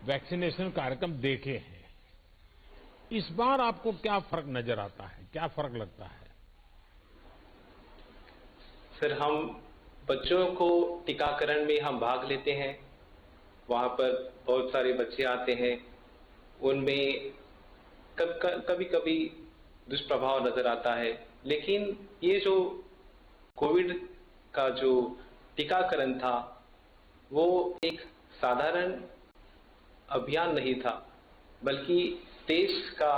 Vaccination कार्यक्रम देखे हैं। इस बार आपको क्या फर्क नजर आता है, क्या फर्क लगता है? सर, हम बच्चों को टीकाकरण में हम भाग लेते हैं। वहां पर बहुत सारे बच्चे आते हैं। उनमें कभी कभी दुष्प्रभाव नजर आता है, लेकिन ये जो कोविड का जो टीकाकरण था वो एक साधारण अभियान नहीं था, बल्कि देश का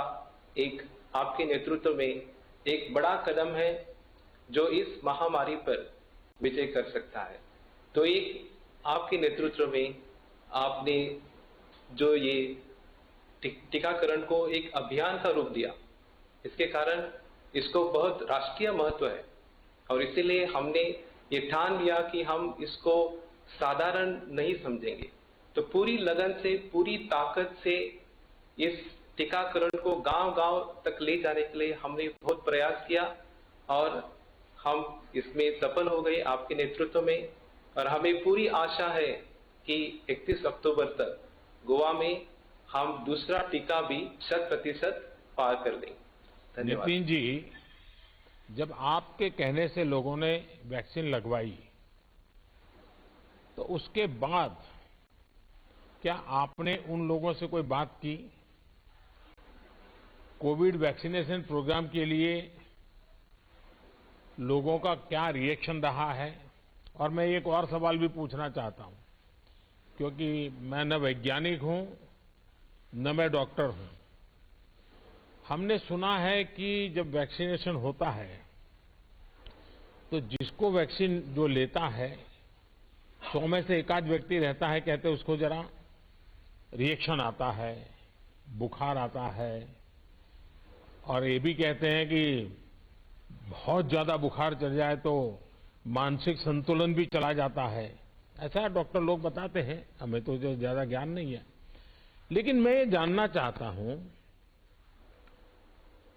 एक आपके नेतृत्व में एक बड़ा कदम है जो इस महामारी पर विजय कर सकता है। तो एक आपके नेतृत्व में आपने जो ये टीकाकरण को एक अभियान का रूप दिया, इसके कारण इसको बहुत राष्ट्रीय महत्व है और इसीलिए हमने ये ठान लिया कि हम इसको साधारण नहीं समझेंगे। तो पूरी लगन से, पूरी ताकत से इस टीकाकरण को गांव-गांव तक ले जाने के लिए हमने बहुत प्रयास किया और हम इसमें सफल हो गए आपके नेतृत्व में। और हमें पूरी आशा है कि 31 अक्टूबर तक गोवा में हम दूसरा टीका भी 100% पार कर देंगे। धन्यवाद। नितिन जी, जब आपके कहने से लोगों ने वैक्सीन लगवाई, तो उसके बाद क्या आपने उन लोगों से कोई बात की? कोविड वैक्सीनेशन प्रोग्राम के लिए लोगों का क्या रिएक्शन रहा है? और मैं एक और सवाल भी पूछना चाहता हूं, क्योंकि मैं न वैज्ञानिक हूं न मैं डॉक्टर हूं। हमने सुना है कि जब वैक्सीनेशन होता है तो जिसको वैक्सीन जो लेता है 100 में से एक आध व्यक्ति रहता है, कहते हैं उसको जरा रिएक्शन आता है, बुखार आता है, और ये भी कहते हैं कि बहुत ज्यादा बुखार चढ़ जाए तो मानसिक संतुलन भी चला जाता है। ऐसा डॉक्टर लोग बताते हैं, हमें तो जो ज्यादा ज्ञान नहीं है। लेकिन मैं ये जानना चाहता हूं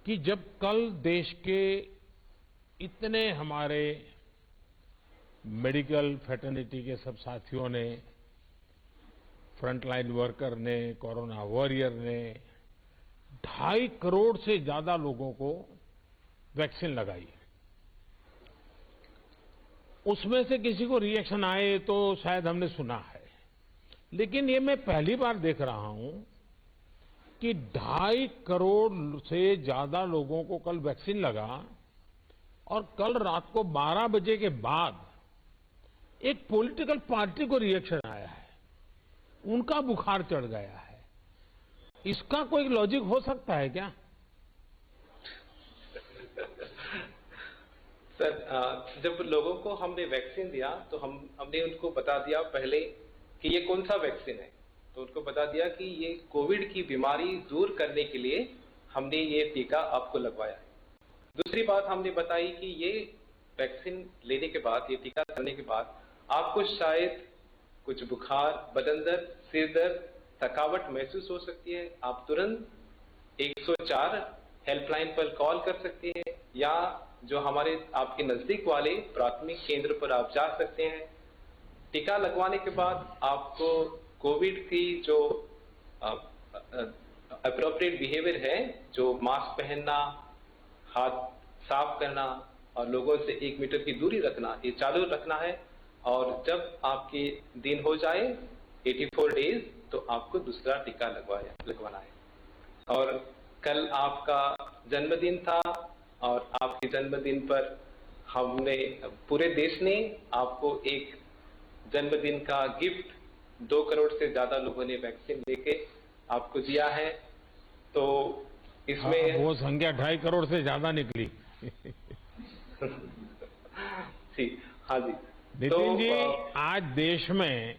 कि जब कल देश के इतने हमारे मेडिकल फ्रेटर्निटी के सब साथियों ने, फ्रंटलाइन वर्कर ने, कोरोना वॉरियर ने 2.5 करोड़ से ज्यादा लोगों को वैक्सीन लगाई, उसमें से किसी को रिएक्शन आए तो शायद हमने सुना है। लेकिन ये मैं पहली बार देख रहा हूं कि 2.5 करोड़ से ज्यादा लोगों को कल वैक्सीन लगा और कल रात को 12 बजे के बाद एक पॉलिटिकल पार्टी को रिएक्शन आया है, उनका बुखार चढ़ गया है। इसका कोई लॉजिक हो सकता है क्या? सर, जब लोगों को हमने वैक्सीन दिया तो हमने उनको बता दिया पहले कि ये कौन सा वैक्सीन है। तो उनको बता दिया कि ये कोविड की बीमारी दूर करने के लिए हमने ये टीका आपको लगवाया है। दूसरी बात हमने बताई कि ये वैक्सीन लेने के बाद, ये टीका करने के बाद आपको शायद कुछ बुखार, बदन दर्द, सिर दर्द, थकावट महसूस हो सकती है। आप तुरंत 104 हेल्पलाइन पर कॉल कर सकते हैं या जो हमारे आपके नजदीक वाले प्राथमिक केंद्र पर आप जा सकते हैं। टीका लगवाने के बाद आपको कोविड की जो अप्रोप्रिएट बिहेवियर है, जो मास्क पहनना, हाथ साफ करना और लोगों से 1 मीटर की दूरी रखना, ये चालू रखना है। और जब आपके दिन हो जाए 84 डेज, तो आपको दूसरा टीका लगवाना है। और कल आपका जन्मदिन था और आपके जन्मदिन पर हमने, पूरे देश ने आपको एक जन्मदिन का गिफ्ट 2 करोड़ से ज्यादा लोगों ने वैक्सीन लेके आपको दिया है। तो इसमें वो संख्या 2.5 करोड़ से ज्यादा निकली। जी, हाँ जी। नितिन जी, आज देश में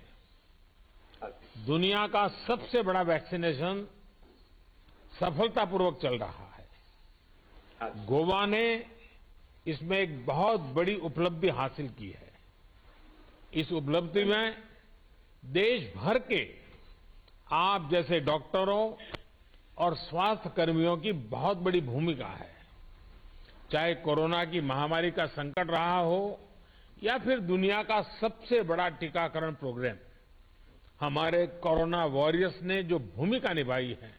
दुनिया का सबसे बड़ा वैक्सीनेशन सफलतापूर्वक चल रहा है। गोवा ने इसमें एक बहुत बड़ी उपलब्धि हासिल की है। इस उपलब्धि में देश भर के आप जैसे डॉक्टरों और स्वास्थ्य कर्मियों की बहुत बड़ी भूमिका है। चाहे कोरोना की महामारी का संकट रहा हो या फिर दुनिया का सबसे बड़ा टीकाकरण प्रोग्राम, हमारे कोरोना वॉरियर्स ने जो भूमिका निभाई है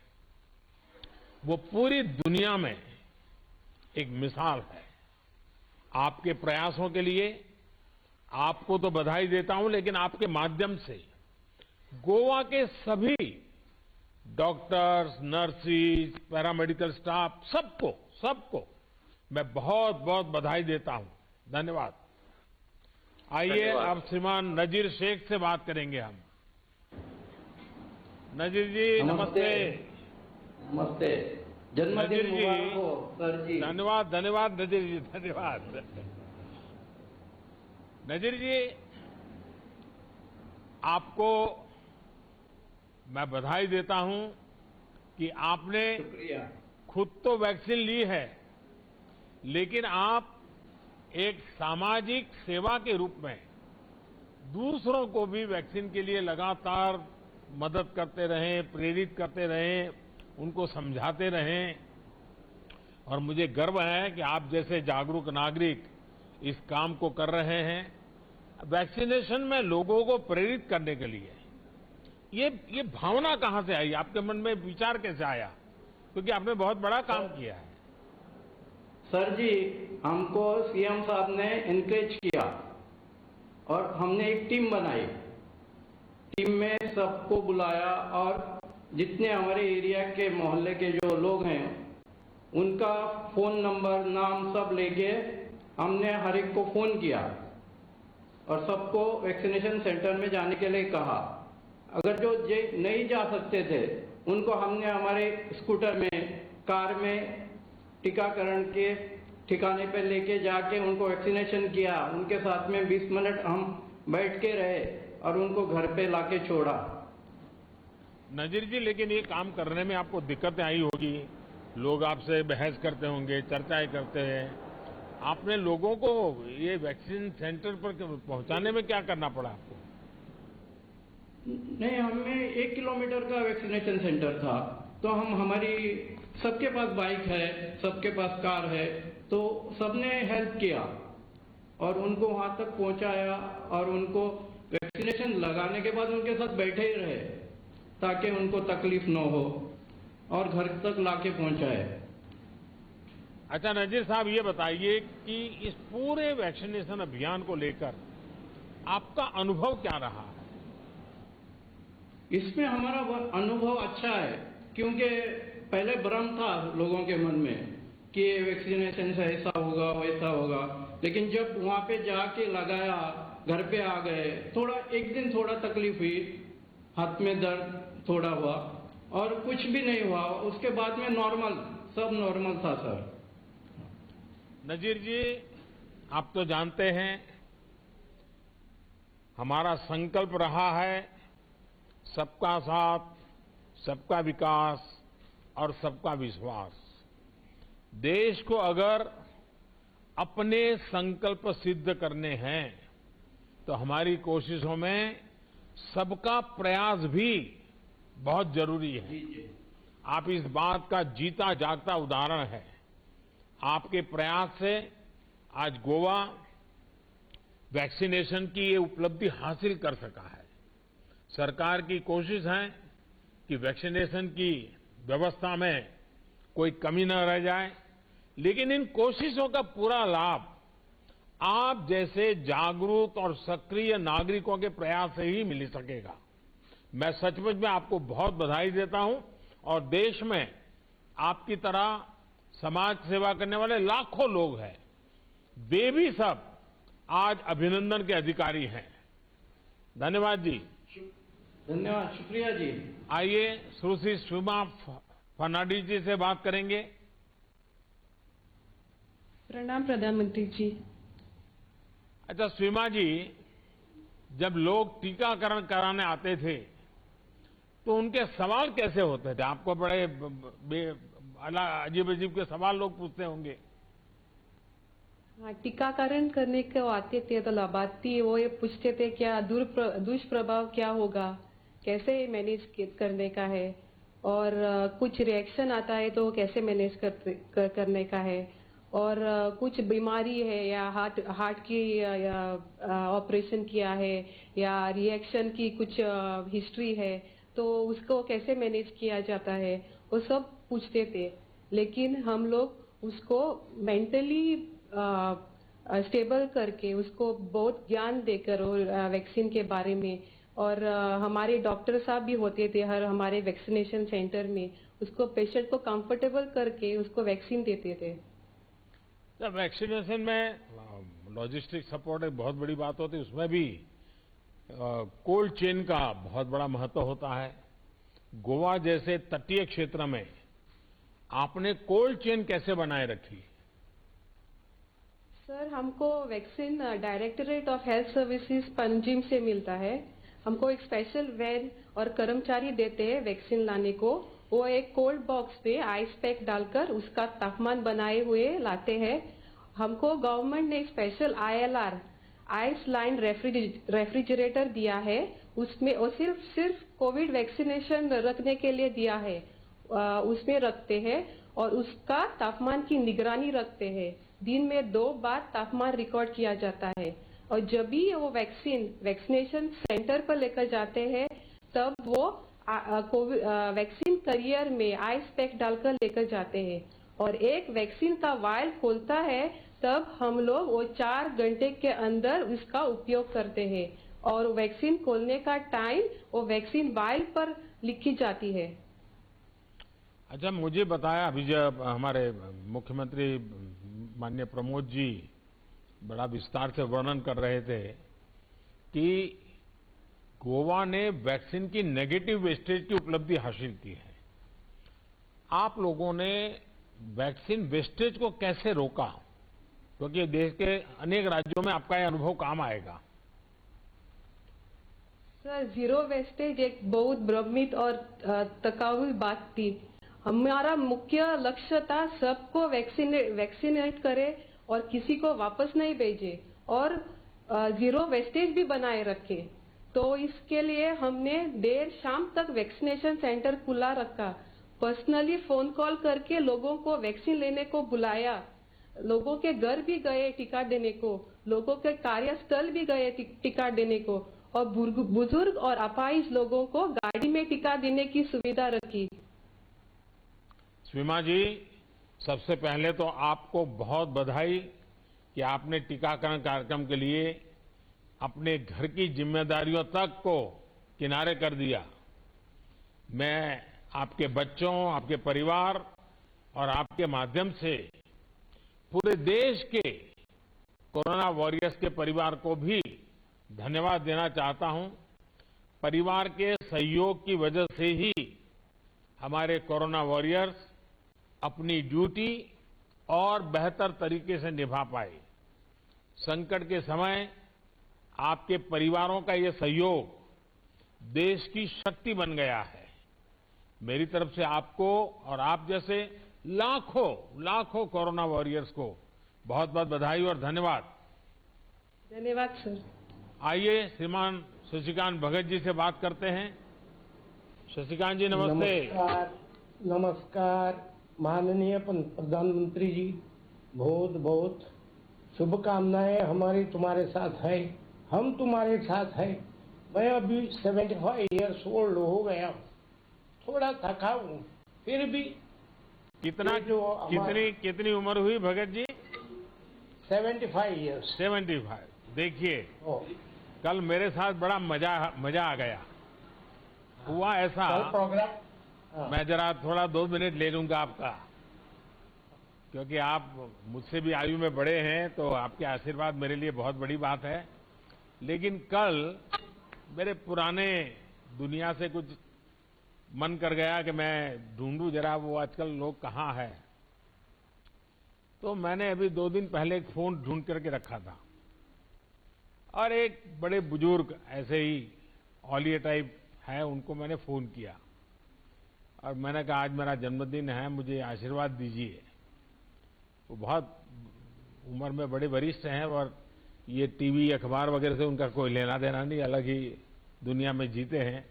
वो पूरी दुनिया में एक मिसाल है। आपके प्रयासों के लिए आपको तो बधाई देता हूं, लेकिन आपके माध्यम से गोवा के सभी डॉक्टर्स, नर्सिस, पैरामेडिकल स्टाफ सबको मैं बहुत बहुत बधाई देता हूं। धन्यवाद। आइए धन्यवाद। अब श्रीमान नजीर शेख से बात करेंगे हम। नजीर जी नमस्ते। नमस्ते। नजीर जन्मदिन जी, मुबारक हो सर जी। धन्यवाद धन्यवाद नजीर जी, धन्यवाद। नजीर जी, आपको मैं बधाई देता हूं कि आपने शुक्रिया। खुद तो वैक्सीन ली है, लेकिन आप एक सामाजिक सेवा के रूप में दूसरों को भी वैक्सीन के लिए लगातार मदद करते रहें, प्रेरित करते रहें, उनको समझाते रहें। और मुझे गर्व है कि आप जैसे जागरूक नागरिक इस काम को कर रहे हैं, वैक्सीनेशन में लोगों को प्रेरित करने के लिए। ये भावना कहां से आई, आपके मन में विचार कैसे आया? क्योंकि आपने बहुत बड़ा काम किया है। सर जी, हमको सीएम साहब ने इनकरेज किया और हमने एक टीम बनाई। टीम में सबको बुलाया और जितने हमारे एरिया के मोहल्ले के जो लोग हैं उनका फोन नंबर, नाम सब लेके हमने हर एक को फोन किया और सबको वैक्सीनेशन सेंटर में जाने के लिए कहा। अगर जो नहीं जा सकते थे उनको हमने हमारे स्कूटर में, कार में टीकाकरण के ठिकाने पर लेके जाके उनको वैक्सीनेशन किया। उनके साथ में 20 मिनट हम बैठ के रहे और उनको घर पे लाके छोड़ा। नजीर जी, लेकिन ये काम करने में आपको दिक्कतें आई होगी, लोग आपसे बहस करते होंगे, चर्चाएं करते हैं। आपने लोगों को ये वैक्सीन सेंटर पर पहुंचाने में क्या करना पड़ा आपको? नहीं, हमें 1 किलोमीटर का वैक्सीनेशन सेंटर था, तो हमारी सबके पास बाइक है, सबके पास कार है, तो सबने हेल्प किया और उनको वहां तक पहुंचाया और उनको वैक्सीनेशन लगाने के बाद उनके साथ बैठे ही रहे ताकि उनको तकलीफ न हो और घर तक लाके पहुंचाए। अच्छा नजीर साहब, ये बताइए कि इस पूरे वैक्सीनेशन अभियान को लेकर आपका अनुभव क्या रहा है? इसमें हमारा अनुभव अच्छा है, क्योंकि पहले भ्रम था लोगों के मन में कि वैक्सीनेशन से ऐसा होगा वैसा होगा, लेकिन जब वहां पे जाके लगाया, घर पे आ गए, एक दिन थोड़ा तकलीफ हुई, हाथ में दर्द थोड़ा हुआ और कुछ भी नहीं हुआ। उसके बाद में सब नॉर्मल था सर। नजीर जी, आप तो जानते हैं हमारा संकल्प रहा है सबका साथ, सबका विकास और सबका विश्वास। देश को अगर अपने संकल्प सिद्ध करने हैं तो हमारी कोशिशों में सबका प्रयास भी बहुत जरूरी है। आप इस बात का जीता जागता उदाहरण है। आपके प्रयास से आज गोवा वैक्सीनेशन की ये उपलब्धि हासिल कर सका है। सरकार की कोशिश है कि वैक्सीनेशन की व्यवस्था में कोई कमी न रह जाए, लेकिन इन कोशिशों का पूरा लाभ आप जैसे जागरूक और सक्रिय नागरिकों के प्रयास से ही मिल सकेगा। मैं सचमुच में आपको बहुत बधाई देता हूं और देश में आपकी तरह समाज सेवा करने वाले लाखों लोग हैं, वे भी सब आज अभिनंदन के अधिकारी हैं। धन्यवाद जी। धन्यवाद, शुक्रिया जी। आइए सुश्री सुमा फर्नांडिस जी से बात करेंगे। प्रणाम प्रधानमंत्री जी। अच्छा सीमा जी, जब लोग टीकाकरण कराने आते थे तो उनके सवाल कैसे होते थे? आपको बड़े अजीब अजीब के सवाल लोग पूछते होंगे। हाँ, टीकाकरण करने को आते थे तो लाभार्थी वो ये पूछते थे क्या दुष्प्रभाव क्या होगा, कैसे मैनेज करने का है, और कुछ रिएक्शन आता है तो कैसे मैनेज करने का है, और कुछ बीमारी है या हार्ट की या ऑपरेशन किया है या रिएक्शन की कुछ हिस्ट्री है, तो उसको कैसे मैनेज किया जाता है, वो सब पूछते थे। लेकिन हम लोग उसको मेंटली स्टेबल करके उसको बहुत ज्ञान देकर और वैक्सीन के बारे में, और हमारे डॉक्टर साहब भी होते थे हर हमारे वैक्सीनेशन सेंटर में, उसको पेशेंट को कंफर्टेबल करके उसको वैक्सीन देते थे। जब वैक्सीनेशन में लॉजिस्टिक सपोर्ट एक बहुत बड़ी बात होती है, उसमें भी कोल्ड चेन का बहुत बड़ा महत्व होता है। गोवा जैसे तटीय क्षेत्र में आपने कोल्ड चेन कैसे बनाए रखी? सर, हमको vaccine directorate of health services Panjim से मिलता है। हमको एक स्पेशल वैन और कर्मचारी देते हैं वैक्सीन लाने को। वो एक कोल्ड बॉक्स पे आइस पैक डालकर उसका तापमान बनाए हुए लाते हैं। हमको गवर्नमेंट ने एक special ILR ice line refrigerator दिया है। उसमें वो सिर्फ कोविड वैक्सीनेशन रखने के लिए दिया है। उसमें रखते हैं और उसका तापमान की निगरानी रखते हैं। दिन में 2 बार तापमान रिकॉर्ड किया जाता है, और जब भी वो वैक्सीनेशन सेंटर पर लेकर जाते हैं, तब वो वैक्सीन करियर में आइस पैक डालकर लेकर जाते हैं, और एक वैक्सीन का वायल खोलता है, तब हम लोग वो 4 घंटे के अंदर उसका उपयोग करते हैं, और वैक्सीन खोलने का टाइम वो वैक्सीन वायल पर लिखी जाती है। अच्छा, मुझे बताया अभी जब हमारे मुख्यमंत्री माननीय प्रमोद जी बड़ा विस्तार से वर्णन कर रहे थे कि गोवा ने वैक्सीन की नेगेटिव वेस्टेज की उपलब्धि हासिल की है। आप लोगों ने वैक्सीन वेस्टेज को कैसे रोका? क्योंकि देश के अनेक राज्यों में आपका यह अनुभव काम आएगा। सर, जीरो वेस्टेज एक बहुत भ्रमित और तकाउल बात थी। हमारा मुख्य लक्ष्य था सबको वैक्सीनेट करे और किसी को वापस नहीं भेजे, और जीरो वेस्टेज भी बनाए रखे। तो इसके लिए हमने देर शाम तक वैक्सीनेशन सेंटर खुला रखा। पर्सनली फोन कॉल करके लोगों को वैक्सीन लेने को बुलाया। लोगों के घर भी गए टीका देने को, लोगों के कार्यस्थल भी गए टीका देने को, और बुजुर्ग और अपाहिज लोगों को गाड़ी में टीका देने की सुविधा रखी। स्वीमा जी, सबसे पहले तो आपको बहुत बधाई कि आपने टीकाकरण कार्यक्रम के लिए अपने घर की जिम्मेदारियों तक को किनारे कर दिया। मैं आपके बच्चों, आपके परिवार और आपके माध्यम से पूरे देश के कोरोना वॉरियर्स के परिवार को भी धन्यवाद देना चाहता हूं। परिवार के सहयोग की वजह से ही हमारे कोरोना वॉरियर्स अपनी ड्यूटी और बेहतर तरीके से निभा पाए। संकट के समय आपके परिवारों का ये सहयोग देश की शक्ति बन गया है। मेरी तरफ से आपको और आप जैसे लाखों कोरोना वॉरियर्स को बहुत बहुत बधाई और धन्यवाद। धन्यवाद सर। आइए श्रीमान शशिकांत भगत जी से बात करते हैं। शशिकांत जी, नमस्ते। नमस्कार माननीय प्रधानमंत्री जी, बहुत बहुत शुभकामनाएं हमारी तुम्हारे साथ है, हम तुम्हारे साथ है। मैं अभी 75 इयर्स ओल्ड हो गया, थोड़ा थका हूँ, फिर भी कितनी उम्र हुई भगत जी? 75 इयर्स। 75। देखिए, कल मेरे साथ बड़ा मजा आ गया। हुआ ऐसा, प्रोग्राम मैं जरा थोड़ा 2 मिनट ले लूंगा आपका, क्योंकि आप मुझसे भी आयु में बड़े हैं, तो आपके आशीर्वाद मेरे लिए बहुत बड़ी बात है। लेकिन कल मेरे पुराने दुनिया से कुछ मन कर गया कि मैं ढूंढूं जरा वो आजकल लोग कहाँ हैं। तो मैंने अभी 2 दिन पहले एक फोन ढूंढ करके रखा था, और एक बड़े बुजुर्ग ऐसे ही औलिया टाइप है, उनको मैंने फोन किया और मैंने कहा आज मेरा जन्मदिन है, मुझे आशीर्वाद दीजिए। वो बहुत उम्र में बड़े वरिष्ठ हैं और ये टीवी अखबार वगैरह से उनका कोई लेना देना नहीं, अलग ही दुनिया में जीते हैं।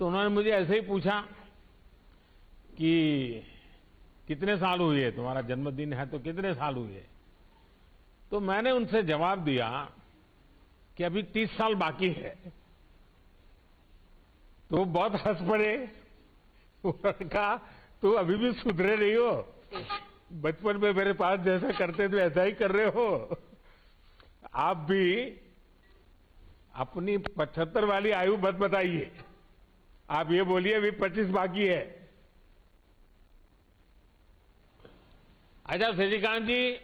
तो उन्होंने मुझे ऐसे ही पूछा कि कितने साल हुए, तुम्हारा जन्मदिन है तो कितने साल हुए? तो मैंने उनसे जवाब दिया कि अभी 30 साल बाकी है। तो बहुत हंस पड़े। उन्होंने कहा तू अभी भी सुधरे नहीं हो, बचपन में मेरे पास जैसा करते थे ऐसा ही कर रहे हो। आप भी अपनी 75 वाली आयु मत बताइए, आप ये बोलिए अभी 25 बाकी है। अच्छा शशिकांत जी,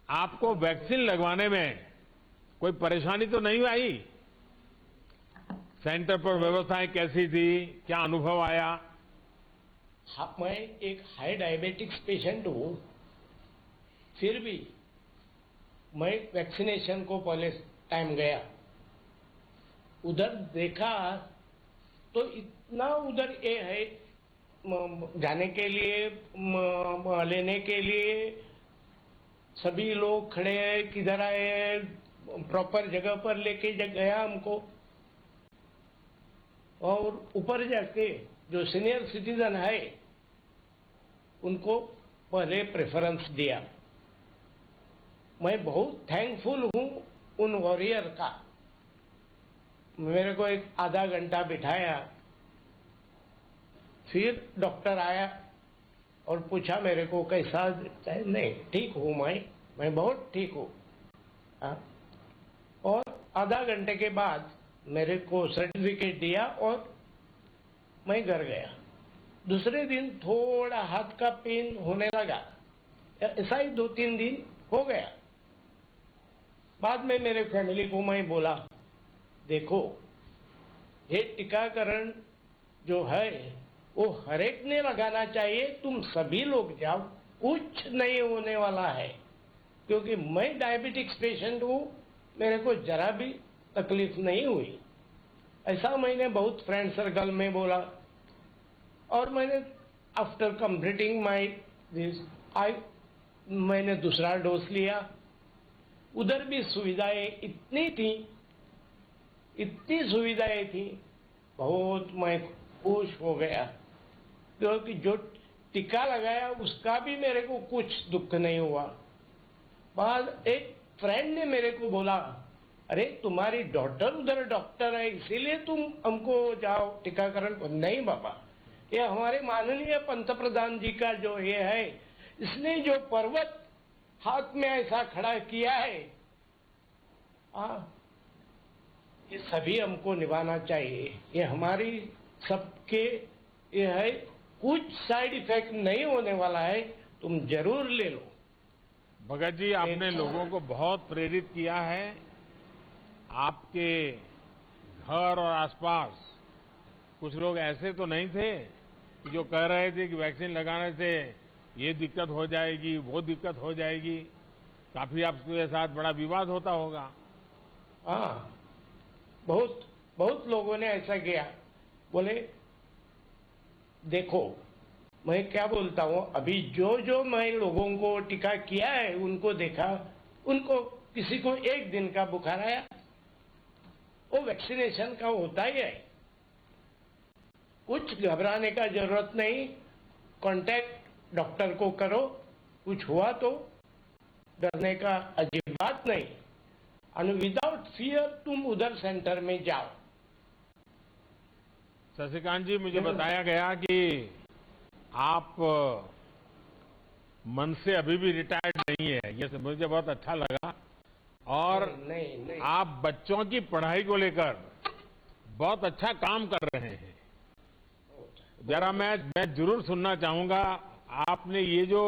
आपको वैक्सीन लगवाने में कोई परेशानी तो नहीं आई? सेंटर पर व्यवस्थाएं कैसी थी, क्या अनुभव आया? हाँ, मैं एक हाई डायबिटिक्स पेशेंट हूँ, फिर भी मैं वैक्सीनेशन को पहले टाइम गया, उधर देखा तो इतना उधर ये है जाने के लिए, लेने के लिए सभी लोग खड़े हैं, किधर आए, प्रॉपर जगह पर लेके गया हमको। और ऊपर जाके जो सीनियर सिटीजन है उनको पहले प्रेफरेंस दिया। मैं बहुत थैंकफुल हूं उन वॉरियर का। मेरे को एक आधा घंटा बिठाया, फिर डॉक्टर आया और पूछा मेरे को कैसा? नहीं, ठीक हूं मैं बहुत ठीक हूं। और आधा घंटे के बाद मेरे को सर्टिफिकेट दिया और मैं घर गया। दूसरे दिन थोड़ा हाथ का पेन होने लगा, ऐसा ही 2-3 दिन हो गया। बाद में मेरे फैमिली को मैं बोला, देखो ये टीकाकरण जो है वो हर एक ने लगाना चाहिए, तुम सभी लोग जाओ, कुछ नहीं होने वाला है। क्योंकि मैं डायबिटिक्स पेशेंट हूं, मेरे को जरा भी तकलीफ नहीं हुई। ऐसा मैंने बहुत फ्रेंड सर्कल में बोला। और मैंने आफ्टर कंप्लीटिंग माई दिस मैंने दूसरा डोज लिया। उधर भी सुविधाएं इतनी थी, इतनी सुविधाएं थी, बहुत मैं खुश हो गया। क्योंकि जो टीका लगाया उसका भी मेरे को कुछ दुख नहीं हुआ। बाद एक फ्रेंड ने मेरे को बोला, अरे तुम्हारी डॉटर उधर डॉक्टर है इसीलिए तुम हमको जाओ टीकाकरण को। नहीं बाबा, ये हमारे माननीय पंतप्रधान जी का जो ये है, इसने जो पर्वत हाथ में ऐसा खड़ा किया है, ये सभी हमको निभाना चाहिए। ये हमारी सबके ये है, कुछ साइड इफेक्ट नहीं होने वाला है, तुम जरूर ले लो। भगत जी, आपने लोगों को बहुत प्रेरित किया है। आपके घर और आसपास कुछ लोग ऐसे तो नहीं थे कि जो कह रहे थे कि वैक्सीन लगाने से ये दिक्कत हो जाएगी, वो दिक्कत हो जाएगी? काफी आपके साथ बड़ा विवाद होता होगा। हाँ, बहुत बहुत लोगों ने ऐसा किया। बोले देखो, मैं क्या बोलता हूँ, अभी जो मैं लोगों को टीका किया है उनको देखा, उनको किसी को 1 दिन का बुखार आया, वो वैक्सीनेशन का होता ही है। कुछ घबराने का जरूरत नहीं, कांटेक्ट डॉक्टर को करो, कुछ हुआ तो डरने का अजीब बात नहीं। और विदाउट फियर तुम उधर सेंटर में जाओ। शशिकांत जी, मुझे बताया गया कि आप मन से अभी भी रिटायर्ड नहीं है, ये मुझे बहुत अच्छा लगा। और नहीं। आप बच्चों की पढ़ाई को लेकर बहुत अच्छा काम कर रहे हैं। जरा मैं जरूर सुनना चाहूंगा, आपने ये जो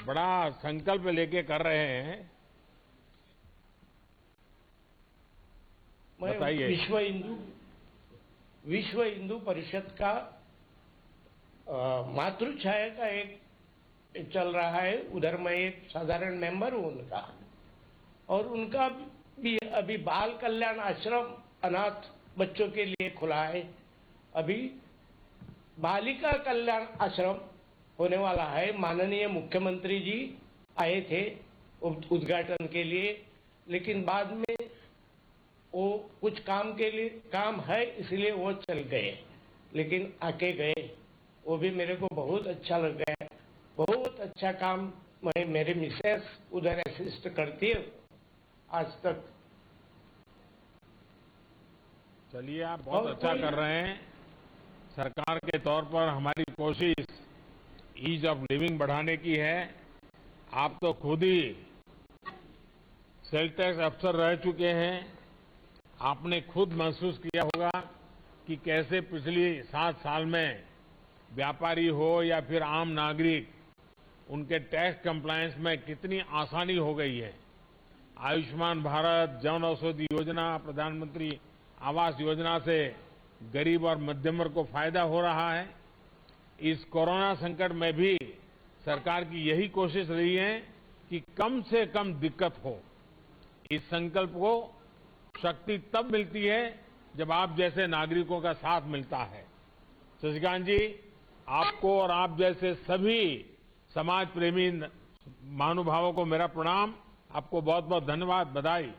बड़ा संकल्प लेके कर रहे हैं, बताइए। विश्व हिंदू परिषद का मातृछाया का एक चल रहा है, उधर मैं एक साधारण मेंबर हूं उनका। और उनका भी अभी बाल कल्याण आश्रम अनाथ बच्चों के लिए खुला है। अभी बालिका कल्याण आश्रम होने वाला है। माननीय मुख्यमंत्री जी आए थे उद्घाटन के लिए, लेकिन बाद में वो कुछ काम है इसलिए वो चल गए, लेकिन आके गए। वो भी मेरे को बहुत अच्छा लग गया। बहुत अच्छा काम मैं मेरे मिसेस उधर असिस्ट करती है आज तक। चलिए, आप बहुत और अच्छा कोई- कर रहे हैं। सरकार के तौर पर हमारी कोशिश ईज ऑफ लिविंग बढ़ाने की है। आप तो खुद ही सेल टैक्स अफसर रह चुके हैं। आपने खुद महसूस किया होगा कि कैसे पिछली 7 साल में व्यापारी हो या फिर आम नागरिक, उनके टैक्स कंप्लायंस में कितनी आसानी हो गई है। आयुष्मान भारत, जन औषधि योजना, प्रधानमंत्री आवास योजना से गरीब और मध्यम वर्ग को फायदा हो रहा है। इस कोरोना संकट में भी सरकार की यही कोशिश रही है कि कम से कम दिक्कत हो। इस संकल्प को शक्ति तब मिलती है जब आप जैसे नागरिकों का साथ मिलता है। शशिकांत जी, आपको और आप जैसे सभी समाज प्रेमी महानुभावों को मेरा प्रणाम। आपको बहुत बहुत धन्यवाद, बधाई।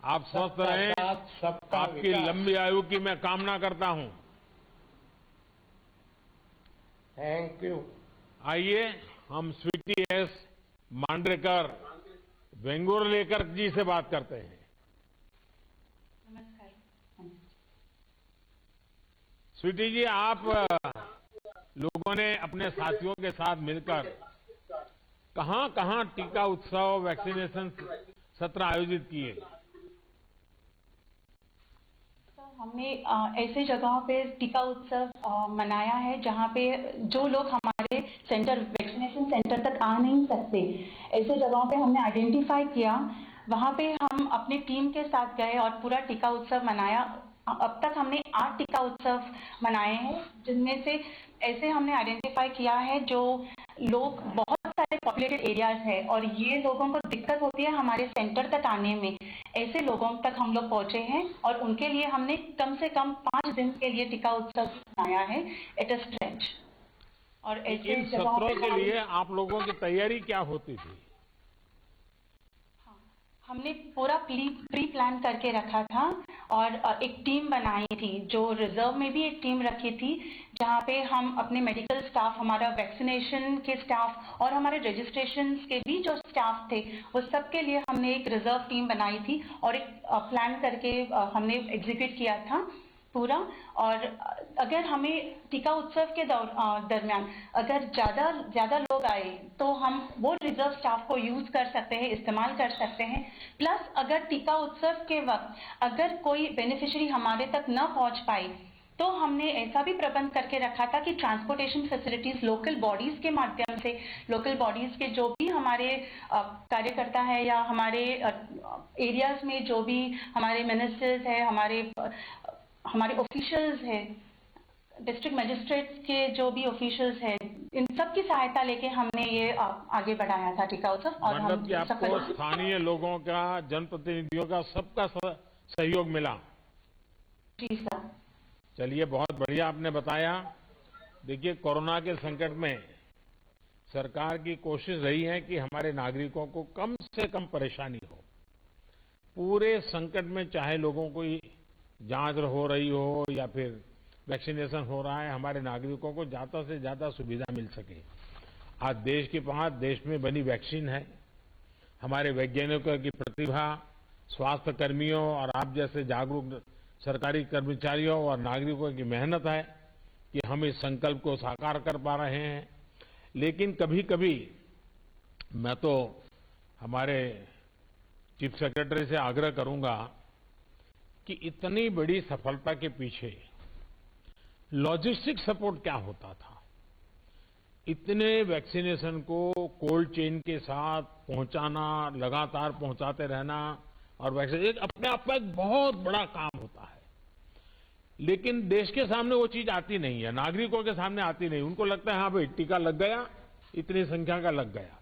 आप स्वस्थ सबका रहें। साथ, सबका आपकी विकास। लंबी आयु की मैं कामना करता हूं। Thank you. आइए हम स्वीटी एस मांडरेकर वेंगुर्लेकर जी से बात करते हैं। नमस्कार। स्वीटी जी, आप लोगों ने अपने साथियों के साथ मिलकर कहां-कहां टीका उत्सव, वैक्सीनेशन सत्र आयोजित किए? तो हमने ऐसे जगहों पे टीका उत्सव मनाया है जहां पे जो लोग हमारे सेंटर, वैक्सीनेशन सेंटर तक आ नहीं सकते, ऐसे जगहों पे हमने आइडेंटिफाई किया। वहां पे हम अपनी टीम के साथ गए और पूरा टीका उत्सव मनाया। अब तक हमने 8 टीका उत्सव मनाए हैं, जिनमें से ऐसे हमने आइडेंटिफाई किया है जो लोग बहुत सारे पॉपुलेटेड एरियाज है और ये लोगों को दिक्कत होती है हमारे सेंटर तक आने में। ऐसे लोगों तक हम लोग पहुंचे हैं और उनके लिए हमने कम से कम 5 दिन के लिए टीका उत्सव मनाया है एट अ स्ट्रेच। और ऐसे इन जगहों सत्रों पे के लिए आप लोगों की तैयारी क्या होती थी? हमने पूरा प्री प्लान करके रखा था और एक टीम बनाई थी, जो रिजर्व में भी एक टीम रखी थी, जहाँ पे हम अपने मेडिकल स्टाफ, हमारा वैक्सीनेशन के स्टाफ और हमारे रजिस्ट्रेशन के भी जो स्टाफ थे, वो सब के लिए हमने एक रिजर्व टीम बनाई थी और एक प्लान करके हमने एग्जीक्यूट किया था पूरा। और अगर हमें टीका उत्सव के दरमियान अगर ज्यादा लोग आए तो हम वो रिजर्व स्टाफ को यूज कर सकते हैं, इस्तेमाल कर सकते हैं। प्लस अगर टीका उत्सव के वक्त अगर कोई बेनिफिशियरी हमारे तक न पहुंच पाए तो हमने ऐसा भी प्रबंध करके रखा था कि ट्रांसपोर्टेशन फैसिलिटीज लोकल बॉडीज के माध्यम से, लोकल बॉडीज के जो भी हमारे कार्यकर्ता है या हमारे एरियाज में जो भी हमारे मिनिस्टर्स है, हमारे ऑफिशियल्स हैं, डिस्ट्रिक्ट मजिस्ट्रेट्स के जो भी ऑफिशियल्स हैं, इन सब की सहायता लेके हमने ये आगे बढ़ाया था टीका उत्सव। और मतलब कि आपको स्थानीय लोगों का, जनप्रतिनिधियों का, सबका सहयोग मिला। जी सर। चलिए, बहुत बढ़िया आपने बताया। देखिए, कोरोना के संकट में सरकार की कोशिश रही है कि हमारे नागरिकों को कम से कम परेशानी हो। पूरे संकट में चाहे लोगों को जांच हो रही हो या फिर वैक्सीनेशन हो रहा है, हमारे नागरिकों को ज्यादा से ज्यादा सुविधा मिल सके। आज देश के पास देश में बनी वैक्सीन है। हमारे वैज्ञानिकों की प्रतिभा, स्वास्थ्य कर्मियों और आप जैसे जागरूक सरकारी कर्मचारियों और नागरिकों की मेहनत है कि हम इस संकल्प को साकार कर पा रहे हैं। लेकिन कभी कभी मैं तो हमारे चीफ सेक्रेटरी से आग्रह करूंगा कि इतनी बड़ी सफलता के पीछे लॉजिस्टिक सपोर्ट क्या होता था। इतने वैक्सीनेशन को कोल्ड चेन के साथ पहुंचाना, लगातार पहुंचाते रहना और वैक्सीन एक अपने आप में एक बहुत बड़ा काम होता है। लेकिन देश के सामने वो चीज आती नहीं है, नागरिकों के सामने आती नहीं। उनको लगता है हाँ भाई टीका लग गया, इतनी संख्या का लग गया।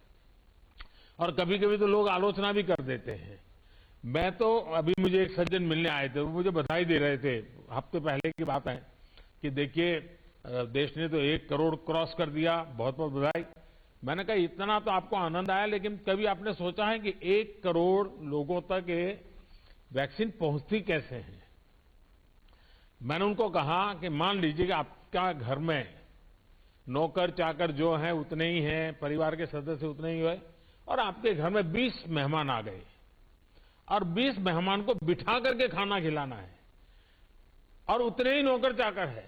और कभी कभी तो लोग आलोचना भी कर देते हैं। मैं तो अभी मुझे एक सज्जन मिलने आए थे, वो मुझे बधाई दे रहे थे, हफ्ते पहले की बात है, कि देखिए देश ने तो 1 करोड़ क्रॉस कर दिया, बहुत बहुत बधाई। मैंने कहा इतना तो आपको आनंद आया, लेकिन कभी आपने सोचा है कि 1 करोड़ लोगों तक ये वैक्सीन पहुंचती कैसे है? मैंने उनको कहा कि मान लीजिए कि आपका घर में नौकर चाकर जो हैं उतने ही हैं, परिवार के सदस्य उतने ही हैं, और आपके घर में 20 मेहमान आ गए और 20 मेहमान को बिठा करके खाना खिलाना है और उतने ही नौकर चाकर है,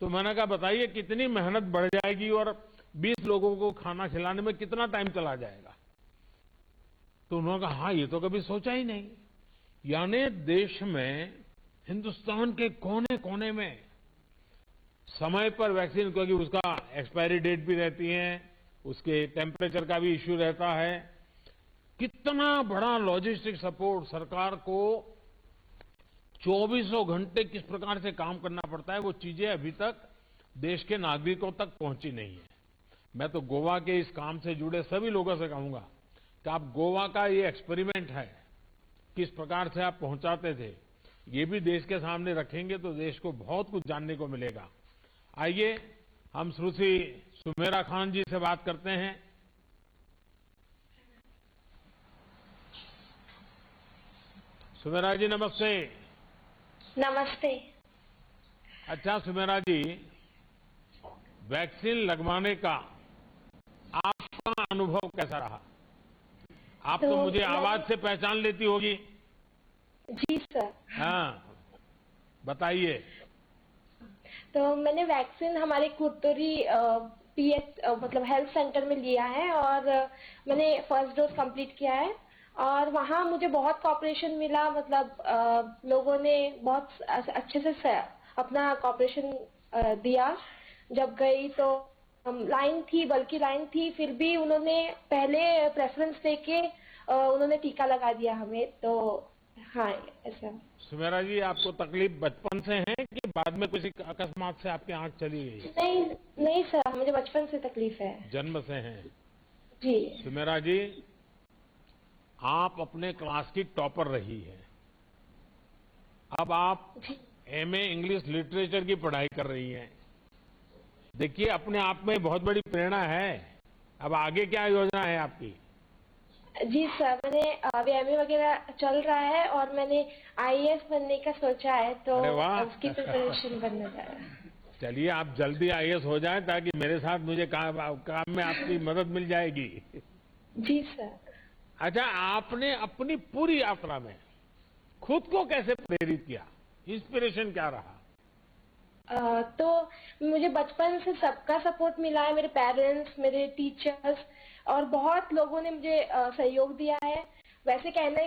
तो मैंने कहा बताइए कितनी मेहनत बढ़ जाएगी और 20 लोगों को खाना खिलाने में कितना टाइम चला जाएगा। तो उन्होंने कहा हाँ, ये तो कभी सोचा ही नहीं। यानी देश में, हिंदुस्तान के कोने कोने में समय पर वैक्सीन, क्योंकि उसका एक्सपायरी डेट भी रहती है, उसके टेम्परेचर का भी इश्यू रहता है, कितना बड़ा लॉजिस्टिक सपोर्ट सरकार को 24 घंटे किस प्रकार से काम करना पड़ता है, वो चीजें अभी तक देश के नागरिकों तक पहुंची नहीं है। मैं तो गोवा के इस काम से जुड़े सभी लोगों से कहूंगा कि आप गोवा का ये एक्सपेरिमेंट है, किस प्रकार से आप पहुंचाते थे, ये भी देश के सामने रखेंगे तो देश को बहुत कुछ जानने को मिलेगा। आइए हम श्री सुमेरा खान जी से बात करते हैं। सुमेरा जी नमस्ते। नमस्ते। अच्छा सुमेरा जी, वैक्सीन लगवाने का आपका अनुभव कैसा रहा? आप तो मुझे आवाज से पहचान लेती होगी। जी सर। हाँ बताइए। तो मैंने वैक्सीन हमारे कुर्तोरी पीएच मतलब हेल्थ सेंटर में लिया है और मैंने फर्स्ट डोज कंप्लीट किया है और वहाँ मुझे बहुत कोऑपरेशन मिला। मतलब लोगों ने बहुत अच्छे से अपना कोऑपरेशन दिया। जब गई तो लाइन थी, बल्कि लाइन थी, फिर भी उन्होंने पहले प्रेफरेंस देके उन्होंने टीका लगा दिया हमें। तो हाँ ऐसा। सुमेरा जी, आपको तकलीफ बचपन से है कि बाद में किसी अकस्मात से आपकी आंख चली गई? नहीं सर, मुझे बचपन से तकलीफ है। जन्म से है जी। सुमेरा जी, आप अपने क्लास की टॉपर रही है, अब आप एमए इंग्लिश लिटरेचर की पढ़ाई कर रही हैं। देखिए अपने आप में बहुत बड़ी प्रेरणा है। अब आगे क्या योजना है आपकी? जी सर, मैंने अभी एमए वगैरह चल रहा है और मैंने आईएएस बनने का सोचा है, तो उसकी प्रिपरेशन बनने जा रहा है। चलिए आप जल्दी आईएएस हो जाएं ताकि मेरे साथ मुझे काम में आपकी मदद मिल जाएगी। जी सर। अच्छा, आपने अपनी पूरी यात्रा में खुद को कैसे प्रेरित किया? इंस्पिरेशन क्या रहा? तो मुझे बचपन से सबका सपोर्ट मिला है, मेरे पेरेंट्स, मेरे टीचर्स और बहुत लोगों ने मुझे सहयोग दिया है। वैसे कहने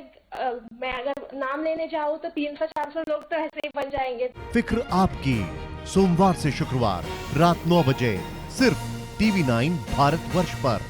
मैं अगर नाम लेने जाऊँ तो 300-400 लोग तो ऐसे ही बन जाएंगे। फिक्र आपकी, सोमवार से शुक्रवार रात 9 बजे सिर्फ TV9 भारतवर्ष पर।